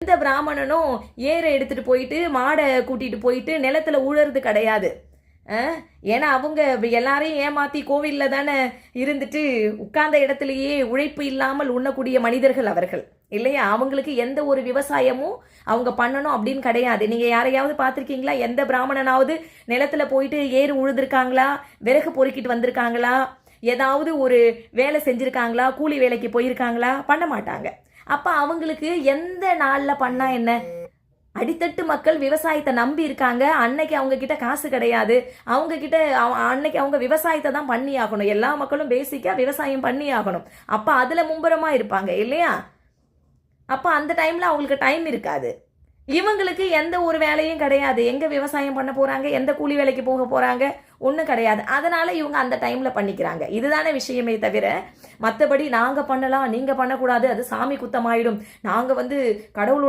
எந்த பிராமணனும் ஏரை எடுத்துட்டு போயிட்டு மாடை கூட்டிட்டு போயிட்டு நிலத்துல உழறது கிடையாது. ஏன்னா அவங்க எல்லாரையும் ஏமாத்தி கோவிலில் தானே இருந்துட்டு உட்கார்ந்த இடத்துலையே உழைப்பு இல்லாமல் உண்ணக்கூடிய மனிதர்கள் அவர்கள் இல்லையா? அவங்களுக்கு எந்த ஒரு விவசாயமும் அவங்க பண்ணணும் அப்படின்னு கிடையாது. நீங்கள் யாரையாவது பார்த்துருக்கீங்களா? எந்த பிராமணனாவது நிலத்துல போயிட்டு ஏறு உழுதுருக்காங்களா? விறகு பொறுக்கிட்டு வந்திருக்காங்களா? ஏதாவது ஒரு வேலை செஞ்சுருக்காங்களா? கூலி வேலைக்கு போயிருக்காங்களா? பண்ண மாட்டாங்க. அப்போ அவங்களுக்கு எந்த நாளில் பண்ணால் என்ன? அடித்தட்டு மக்கள் விவசாயத்தை நம்பி இருக்காங்க. அன்னைக்கு அவங்க கிட்ட காசு கிடையாது. அவங்க கிட்ட அன்னைக்கு அவங்க விவசாயத்தை தான் பண்ணி ஆகணும். எல்லா மக்களும் பேசிக்கா விவசாயம் பண்ணி ஆகணும். அப்ப அதுல மும்பரமா இருப்பாங்க இல்லையா? அப்ப அந்த டைம்ல அவங்களுக்கு டைம் இருக்காது. இவங்களுக்கு எந்த ஒரு வேலையும் கிடையாது. எங்க விவசாயம் பண்ண போறாங்க? எந்த கூலி வேலைக்கு போக போறாங்க? ஒன்றும் கிடையாது. அதனால இவங்க அந்த டைம்ல பண்ணிக்கிறாங்க. இதுதானே விஷயமே தவிர மற்றபடி நாங்க பண்ணலாம், நீங்க பண்ணக்கூடாது, அது சாமி குத்தமாயிடும், நாங்க கடவுளுடைய